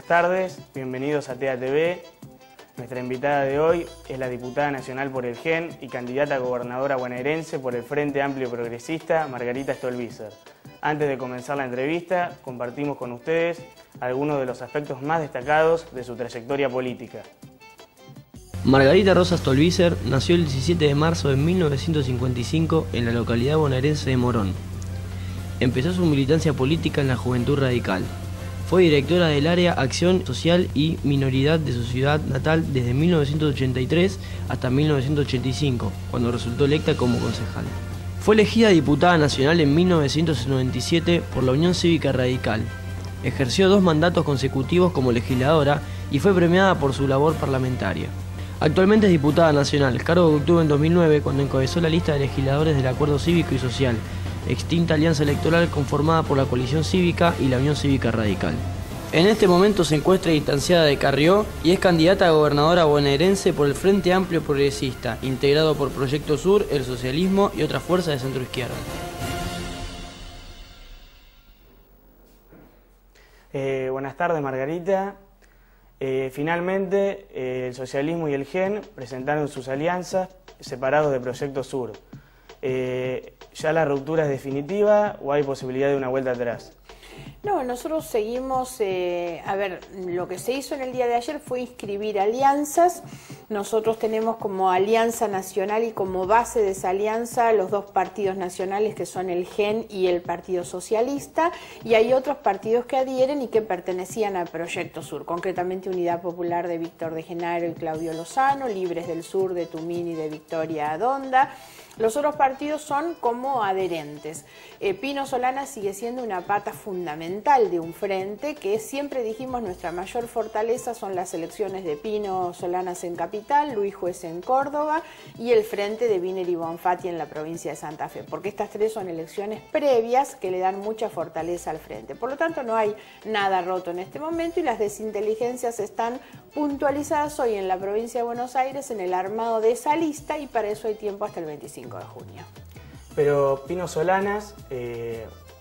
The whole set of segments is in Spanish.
tardes, bienvenidos a TEA TV. Nuestra invitada de hoy es la diputada nacional por el GEN y candidata a gobernadora bonaerense por el Frente Amplio Progresista, Margarita Stolbizer. Antes de comenzar la entrevista, compartimos con ustedes algunos de los aspectos más destacados de su trayectoria política. Margarita Rosa Stolbizer nació el 17 de marzo de 1955 en la localidad bonaerense de Morón. Empezó su militancia política en la Juventud Radical. Fue directora del área Acción Social y Minoridad de su ciudad natal desde 1983 hasta 1985, cuando resultó electa como concejal. Fue elegida diputada nacional en 1997 por la Unión Cívica Radical. Ejerció 2 mandatos consecutivos como legisladora y fue premiada por su labor parlamentaria. Actualmente es diputada nacional, cargo que obtuvo en 2009 cuando encabezó la lista de legisladores del Acuerdo Cívico y Social, extinta alianza electoral conformada por la Coalición Cívica y la Unión Cívica Radical. En este momento se encuentra distanciada de Carrió y es candidata a gobernadora bonaerense por el Frente Amplio Progresista, integrado por Proyecto Sur, el socialismo y otras fuerzas de centroizquierda. Buenas tardes, Margarita. Finalmente, el socialismo y el GEN presentaron sus alianzas separados de Proyecto Sur. ¿Ya la ruptura es definitiva o hay posibilidad de una vuelta atrás? No, nosotros seguimos, lo que se hizo en el día de ayer fue inscribir alianzas. Nosotros tenemos como alianza nacional y como base de esa alianza los 2 partidos nacionales que son el GEN y el Partido Socialista, y hay otros partidos que adhieren y que pertenecían al Proyecto Sur, concretamente Unidad Popular de Víctor de Genaro y Claudio Lozano, Libres del Sur de Tumín y de Victoria Adonda. Los otros partidos son como adherentes. Pino Solana sigue siendo una pata fundamental de un frente que siempre dijimos nuestra mayor fortaleza son las elecciones de Pino Solanas en Capital, Luis Juez en Córdoba y el frente de Wiener y Bonfatti en la provincia de Santa Fe, porque estas 3 son elecciones previas que le dan mucha fortaleza al frente. Por lo tanto, no hay nada roto en este momento y las desinteligencias están puntualizadas hoy en la provincia de Buenos Aires en el armado de esa lista y para eso hay tiempo hasta el 25 de junio. Pero Pino Solanas,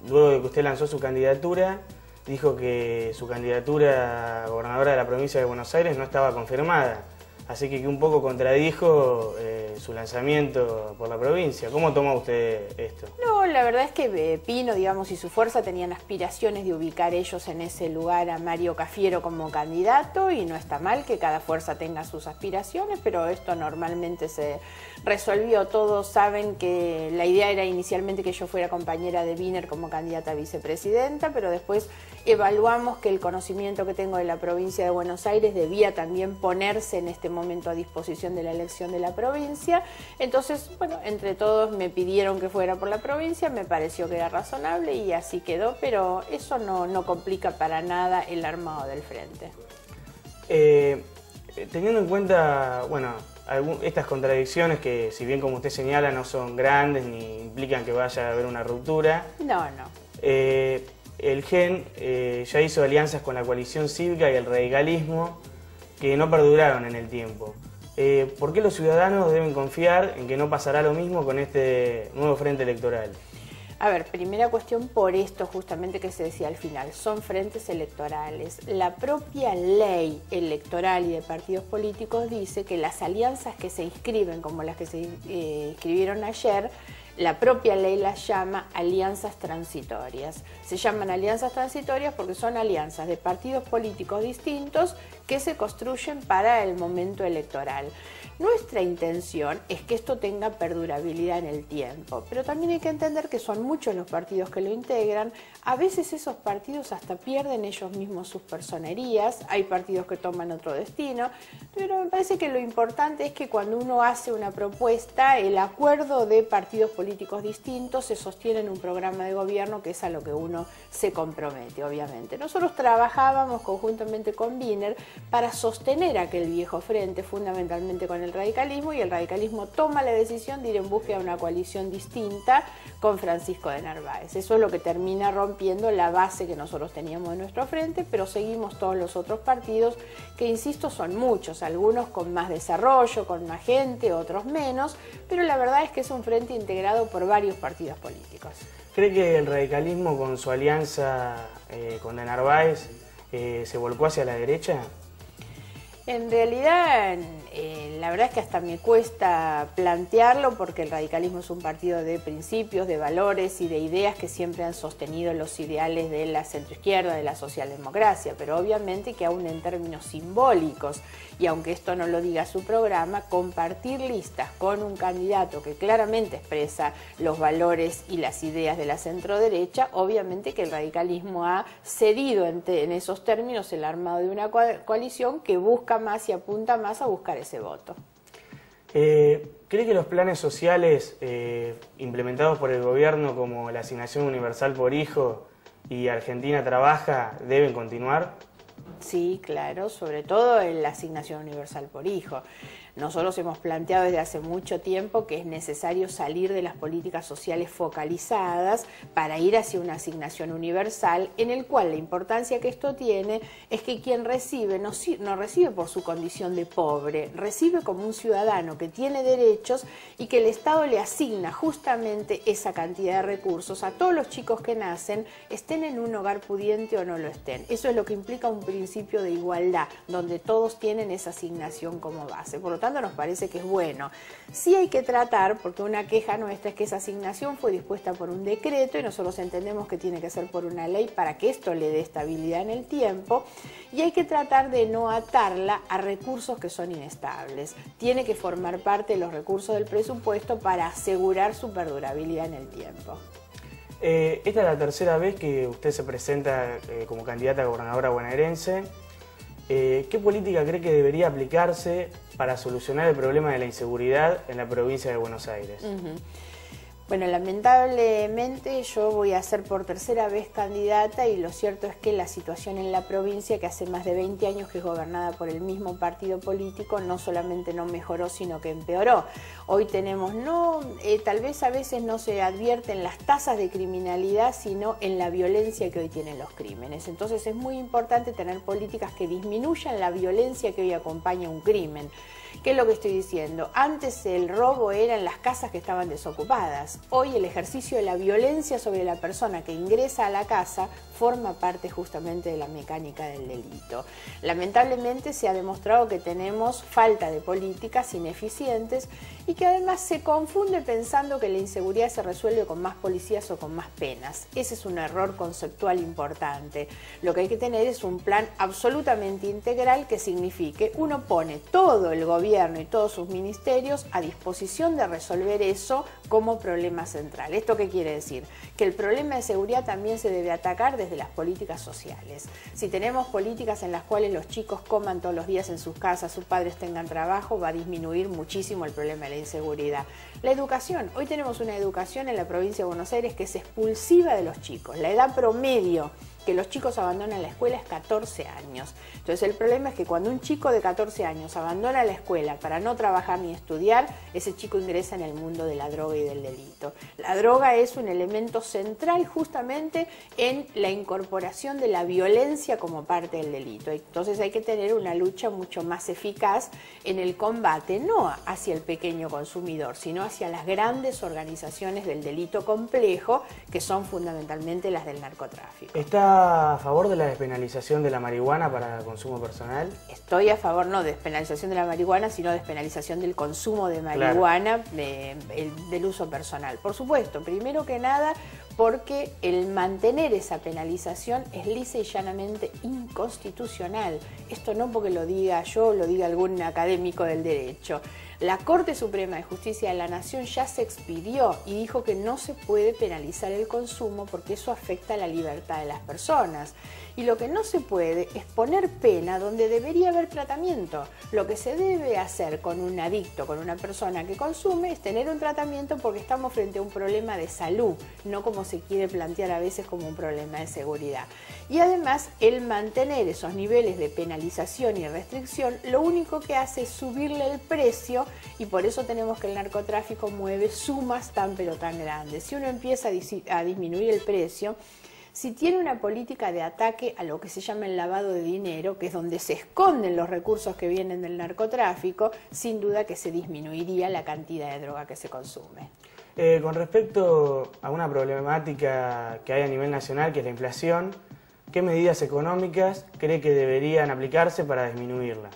luego de que usted lanzó su candidatura, dijo que su candidatura a gobernadora de la provincia de Buenos Aires no estaba confirmada. Así que un poco contradijo su lanzamiento por la provincia. ¿Cómo toma usted esto? No, la verdad es que Pino, digamos, y su fuerza tenían aspiraciones de ubicar ellos en ese lugar a Mario Cafiero como candidato y no está mal que cada fuerza tenga sus aspiraciones, pero esto normalmente se resolvió. Todos saben que la idea era inicialmente que yo fuera compañera de Wiener como candidata a vicepresidenta, pero después evaluamos que el conocimiento que tengo de la provincia de Buenos Aires debía también ponerse en este momento a disposición de la elección de la provincia. Entonces, bueno, entre todos me pidieron que fuera por la provincia, me pareció que era razonable y así quedó, pero eso no complica para nada el armado del frente. Teniendo en cuenta, bueno, estas contradicciones que, si bien como usted señala, no son grandes ni implican que vaya a haber una ruptura. No. El GEN ya hizo alianzas con la Coalición Cívica y el radicalismo que no perduraron en el tiempo. ¿Por qué los ciudadanos deben confiar en que no pasará lo mismo con este nuevo frente electoral? A ver, primera cuestión por esto justamente que se decía al final, son frentes electorales. La propia ley electoral y de partidos políticos dice que las alianzas que se inscriben, como las que se inscribieron ayer, la propia ley las llama alianzas transitorias. Se llaman alianzas transitorias porque son alianzas de partidos políticos distintos que se construyen para el momento electoral. Nuestra intención es que esto tenga perdurabilidad en el tiempo, pero también hay que entender que son muchos los partidos que lo integran. A veces esos partidos hasta pierden ellos mismos sus personerías, hay partidos que toman otro destino, pero me parece que lo importante es que cuando uno hace una propuesta, el acuerdo de partidos políticos distintos se sostiene en un programa de gobierno que es a lo que uno se compromete, obviamente. Nosotros trabajábamos conjuntamente con Wiener para sostener aquel viejo frente, fundamentalmente con el radicalismo, y el radicalismo toma la decisión de ir en búsqueda de una coalición distinta con Francisco de Narváez. Eso es lo que termina rompiendo la base que nosotros teníamos de nuestro frente, pero seguimos todos los otros partidos que, insisto, son muchos, algunos con más desarrollo, con más gente, otros menos, pero la verdad es que es un frente integrado por varios partidos políticos. ¿Cree que el radicalismo con su alianza con de Narváez se volcó hacia la derecha? En realidad, la verdad es que hasta me cuesta plantearlo porque el radicalismo es un partido de principios, de valores y de ideas que siempre han sostenido los ideales de la centroizquierda, de la socialdemocracia, pero obviamente que aún en términos simbólicos, y aunque esto no lo diga su programa, compartir listas con un candidato que claramente expresa los valores y las ideas de la centroderecha, obviamente que el radicalismo ha cedido en esos términos el armado de una coalición que busca más y apunta más a buscar ese voto. ¿Cree que los planes sociales implementados por el gobierno, como la asignación universal por hijo y Argentina Trabaja, deben continuar? Sí, claro, sobre todo en la asignación universal por hijo. Nosotros hemos planteado desde hace mucho tiempo que es necesario salir de las políticas sociales focalizadas para ir hacia una asignación universal, en el cual la importancia que esto tiene es que quien recibe no recibe por su condición de pobre, recibe como un ciudadano que tiene derechos y que el Estado le asigna justamente esa cantidad de recursos a todos los chicos que nacen, estén en un hogar pudiente o no lo estén. Eso es lo que implica un principio de igualdad, donde todos tienen esa asignación como base. Por lo tanto, nos parece que es bueno. Sí hay que tratar, porque una queja nuestra es que esa asignación fue dispuesta por un decreto y nosotros entendemos que tiene que ser por una ley para que esto le dé estabilidad en el tiempo, y hay que tratar de no atarla a recursos que son inestables. Tiene que formar parte de los recursos del presupuesto para asegurar su perdurabilidad en el tiempo. Esta es la tercera vez que usted se presenta como candidata a gobernadora bonaerense. ¿Qué política cree que debería aplicarse para solucionar el problema de la inseguridad en la provincia de Buenos Aires? Bueno, lamentablemente yo voy a ser por tercera vez candidata y lo cierto es que la situación en la provincia, que hace más de 20 años que es gobernada por el mismo partido político, no solamente no mejoró, sino que empeoró. Hoy tenemos, tal vez a veces no se advierten las tasas de criminalidad, sino en la violencia que hoy tienen los crímenes. Entonces es muy importante tener políticas que disminuyan la violencia que hoy acompaña un crimen. ¿Qué es lo que estoy diciendo? Antes el robo era en las casas que estaban desocupadas. Hoy el ejercicio de la violencia sobre la persona que ingresa a la casa forma parte justamente de la mecánica del delito. Lamentablemente se ha demostrado que tenemos falta de políticas ineficientes y que además se confunde pensando que la inseguridad se resuelve con más policías o con más penas. Ese es un error conceptual importante. Lo que hay que tener es un plan absolutamente integral que signifique, uno pone todo el gobierno y todos sus ministerios a disposición de resolver eso como problema central. ¿Esto qué quiere decir? Que el problema de seguridad también se debe atacar desde las políticas sociales. Si tenemos políticas en las cuales los chicos coman todos los días en sus casas, sus padres tengan trabajo, va a disminuir muchísimo el problema de la inseguridad. La educación. Hoy tenemos una educación en la provincia de Buenos Aires que es expulsiva de los chicos. La edad promedio que los chicos abandonan la escuela es 14 años. Entonces el problema es que cuando un chico de 14 años abandona la escuela para no trabajar ni estudiar, ese chico ingresa en el mundo de la droga y del delito. La droga es un elemento central justamente en la incorporación de la violencia como parte del delito. Entonces hay que tener una lucha mucho más eficaz en el combate, no hacia el pequeño consumidor, sino hacia las grandes organizaciones del delito complejo, que son fundamentalmente las del narcotráfico. ¿Está a favor de la despenalización de la marihuana para consumo personal? Estoy a favor no de despenalización de la marihuana, sino de despenalización del consumo de marihuana, claro, del uso personal. Por supuesto, primero que nada, porque el mantener esa penalización es lisa y llanamente inconstitucional. Esto no porque lo diga yo o lo diga algún académico del derecho. La Corte Suprema de Justicia de la Nación ya se expidió y dijo que no se puede penalizar el consumo porque eso afecta a la libertad de las personas. Y lo que no se puede es poner pena donde debería haber tratamiento. Lo que se debe hacer con un adicto, con una persona que consume, es tener un tratamiento porque estamos frente a un problema de salud, no como se quiere plantear a veces como un problema de seguridad. Y además, el mantener esos niveles de penalización y restricción, lo único que hace es subirle el precio y por eso tenemos que el narcotráfico mueve sumas tan pero tan grandes. Si uno empieza a disminuir el precio, si tiene una política de ataque a lo que se llama el lavado de dinero, que es donde se esconden los recursos que vienen del narcotráfico, sin duda que se disminuiría la cantidad de droga que se consume. Con respecto a una problemática que hay a nivel nacional, que es la inflación, ¿qué medidas económicas cree que deberían aplicarse para disminuirla?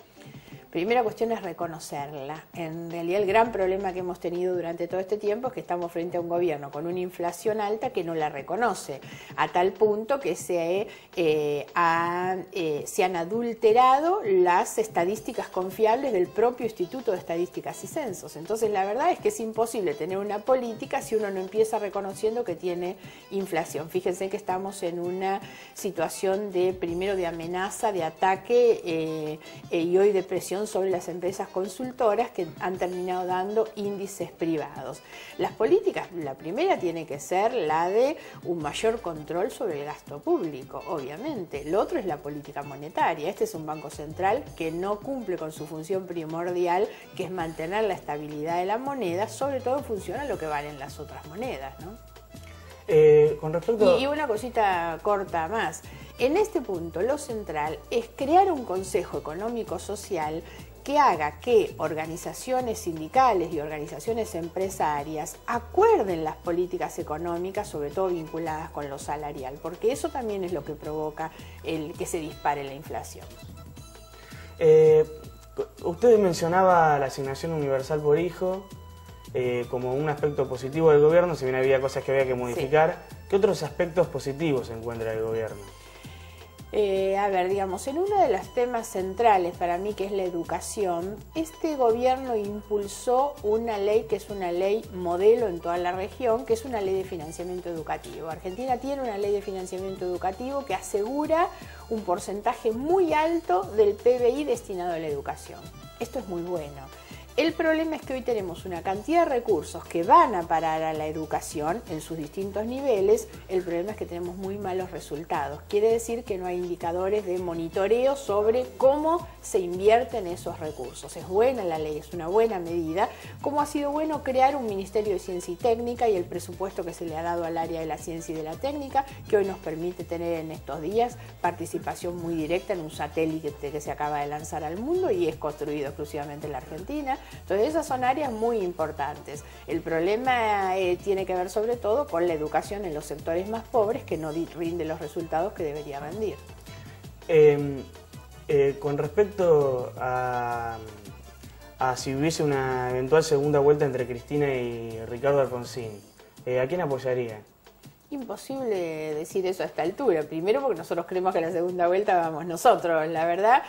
Primera cuestión es reconocerla. En realidad el gran problema que hemos tenido durante todo este tiempo es que estamos frente a un gobierno con una inflación alta que no la reconoce, a tal punto que se han adulterado las estadísticas confiables del propio Instituto de Estadísticas y Censos. Entonces la verdad es que es imposible tener una política si uno no empieza reconociendo que tiene inflación. Fíjense que estamos en una situación primero de amenaza, de ataque y hoy de presión sobre las empresas consultoras que han terminado dando índices privados. Las políticas, la primera tiene que ser la de un mayor control sobre el gasto público, obviamente. Lo otro es la política monetaria. Este es un banco central que no cumple con su función primordial, que es mantener la estabilidad de la moneda, sobre todo en función a lo que valen las otras monedas, ¿no? Con respecto... Y una cosita corta más. En este punto, lo central es crear un Consejo Económico Social que haga que organizaciones sindicales y organizaciones empresarias acuerden las políticas económicas, sobre todo vinculadas con lo salarial, porque eso también es lo que provoca que se dispare la inflación. Usted mencionaba la asignación universal por hijo como un aspecto positivo del gobierno, si bien había cosas que había que modificar. Sí. ¿Qué otros aspectos positivos encuentra el gobierno? A ver, digamos, en uno de los temas centrales para mí, que es la educación, este gobierno impulsó una ley que es una ley modelo en toda la región, que es una ley de financiamiento educativo. Argentina tiene una ley de financiamiento educativo que asegura un porcentaje muy alto del PBI destinado a la educación. Esto es muy bueno. El problema es que hoy tenemos una cantidad de recursos que van a parar a la educación en sus distintos niveles. El problema es que tenemos muy malos resultados. Quiere decir que no hay indicadores de monitoreo sobre cómo se invierten esos recursos. Es buena la ley, es una buena medida, como ha sido bueno crear un Ministerio de Ciencia y Técnica y el presupuesto que se le ha dado al área de la ciencia y de la técnica, que hoy nos permite tener en estos días participación muy directa en un satélite que se acaba de lanzar al mundo y es construido exclusivamente en la Argentina. Entonces esas son áreas muy importantes. El problema tiene que ver sobre todo con la educación en los sectores más pobres, que no rinde los resultados que debería rendir. Con respecto a si hubiese una eventual segunda vuelta entre Cristina y Ricardo Alfonsín, ¿a quién apoyaría? Imposible decir eso a esta altura. Primero porque nosotros creemos que la segunda vuelta vamos nosotros, la verdad.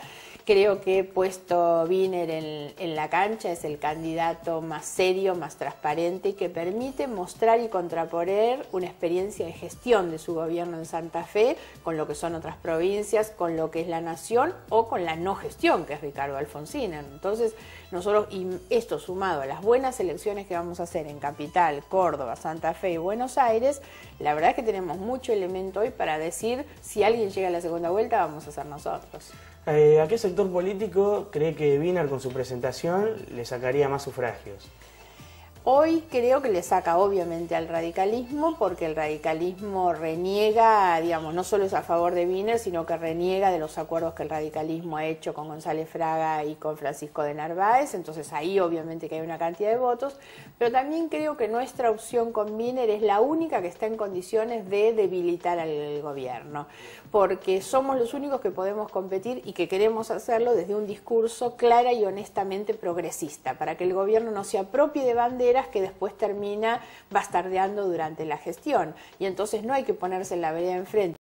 Creo que puesto Wiener en la cancha es el candidato más serio, más transparente y que permite mostrar y contraponer una experiencia de gestión de su gobierno en Santa Fe con lo que son otras provincias, con lo que es la nación o con la no gestión que es Ricardo Alfonsín. Entonces nosotros, y esto sumado a las buenas elecciones que vamos a hacer en Capital, Córdoba, Santa Fe y Buenos Aires, la verdad es que tenemos mucho elemento hoy para decir si alguien llega a la segunda vuelta vamos a ser nosotros. ¿A qué sector político cree que Wiener con su presentación le sacaría más sufragios? Hoy creo que le saca obviamente al radicalismo, porque el radicalismo reniega, digamos, no solo es a favor de Wiener, sino que reniega de los acuerdos que el radicalismo ha hecho con González Fraga y con Francisco de Narváez, entonces ahí obviamente que hay una cantidad de votos, pero también creo que nuestra opción con Wiener es la única que está en condiciones de debilitar al gobierno, porque somos los únicos que podemos competir y que queremos hacerlo desde un discurso clara y honestamente progresista, para que el gobierno no se apropie de banderas que después termina bastardeando durante la gestión. Y entonces no hay que ponerse en la vereda enfrente